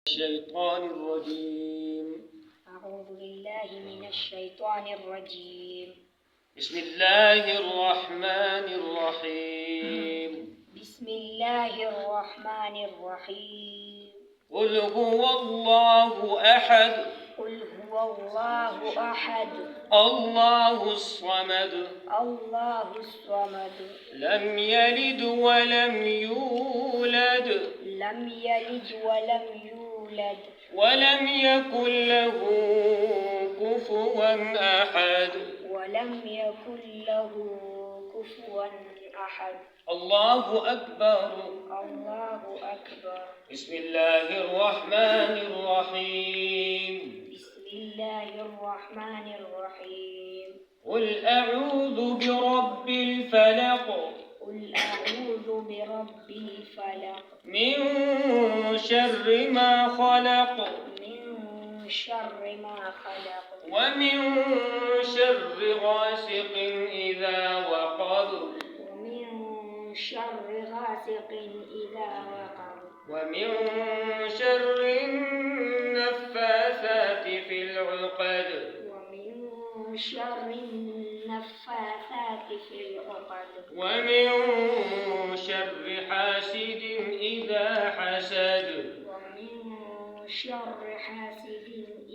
الشيطان الرجيم. أعوذ بالله من الشيطان الرجيم. بسم الله الرحمن الرحيم. بسم الله الرحمن الرحيم. قل هو الله أحد. قل هو الله أحد. الله الصمد. الله الصمد. لم يلد ولم يولد. لم يلد ولم يولد. ولم يكن له كفوا أحد. ولم يكن له كفوا أحد. الله أكبر. الله أكبر. بسم الله الرحمن الرحيم. بسم الله الرحمن الرحيم. قل أعوذ برب الفلق. قل أعوذ برب الفلق. من شر ما خلق. من شر ما خلق. ومن شر غاسق إذا وقب. ومن شر غاسق إذا وقب. ومن شر النفاثات في العقد. ومن شر النفاثات في العقد. ومن شر حاسد إذا حسد. ومن شر حاسد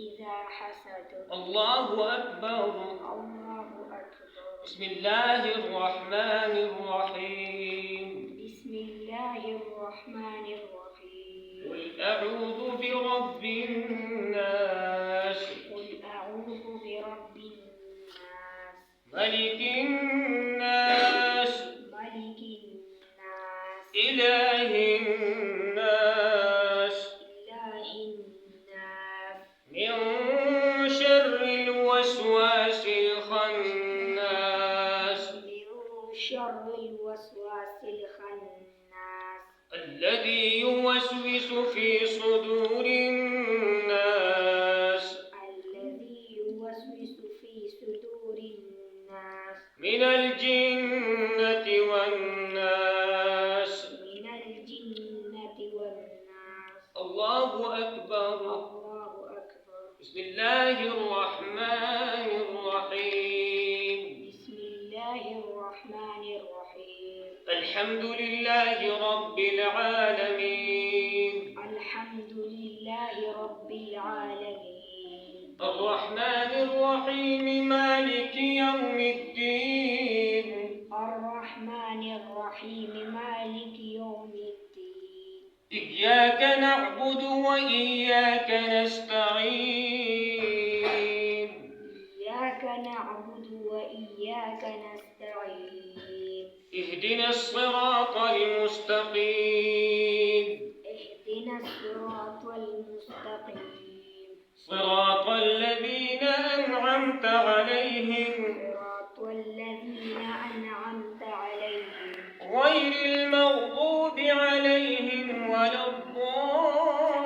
إذا حسد. الله أكبر. الله أكبر. بسم الله الرحمن الرحيم. بسم الله الرحمن الرحيم. قل أعوذ برب الناس. قل أعوذ برب الناس. ملك الناس. ملك الناس. إله الناس. إله الناس. من شر الوسواس الخناس. من شر الوسواس الخناس. الذي يوسوس في صدور الناس. الذي يوسوس في صدور الناس. من الجنة والناس. من الجنة والناس. الله أكبر. الله أكبر. بسم الله الرحمن الرحيم. بسم الله الرحمن الرحيم. الحمد لله رب العالمين. الحمد لله رب العالمين. الرحمن الرحيم مالك يوم الدين. الرحمن الرحيم مالك يوم الدين. إياك نعبد وإياك نستعين. إياك نعبد وإياك نستعين. اهدنا الصراط المستقيم. اهدنا الصراط المستقيم. صراط الذين أنعمت عليهم. صراط الذين أنعمت عليهم. غير المغضوب عليهم ولا الضالين.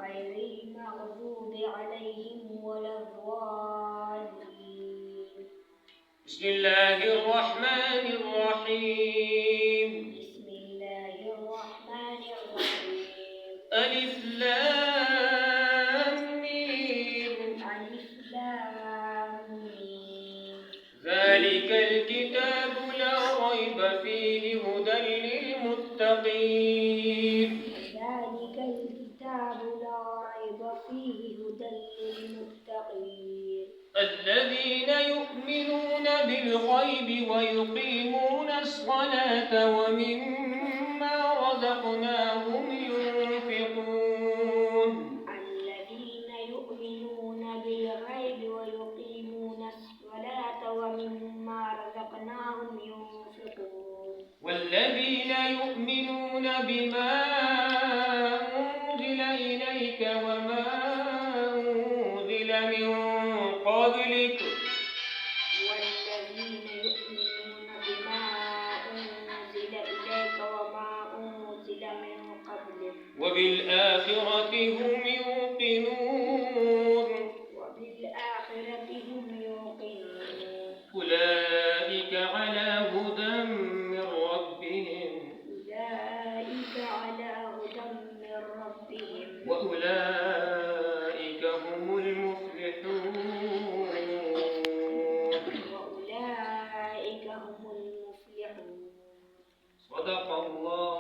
غير المغضوب عليهم ولا الضالين. بسم الله الرحمن الرحيم. بسم الله الرحمن الرحيم. ألف لام ميم. ألف لام ميم. ذلك الكتاب لا ريب فيه هدى للمتقين. ذلك الكتاب لا ريب فيه هدى للمتقين. الذين يؤمنون بالغيب ويقيمون الصلاة ومما رزقناهم ينفقون. الذين يؤمنون بالغيب ويقيمون الصلاة ومما رزقناهم ينفقون. والذين يؤمنون بما أنزل إليك وما أنزل من قبلك. والذين يؤمنون بما أنزل إليك وما أنزل من قبلك. وبالآخرة هم يوقنون. وبالآخرة هم يوقنون. أولئك على هدى من ربهم. أولئك على صدق الله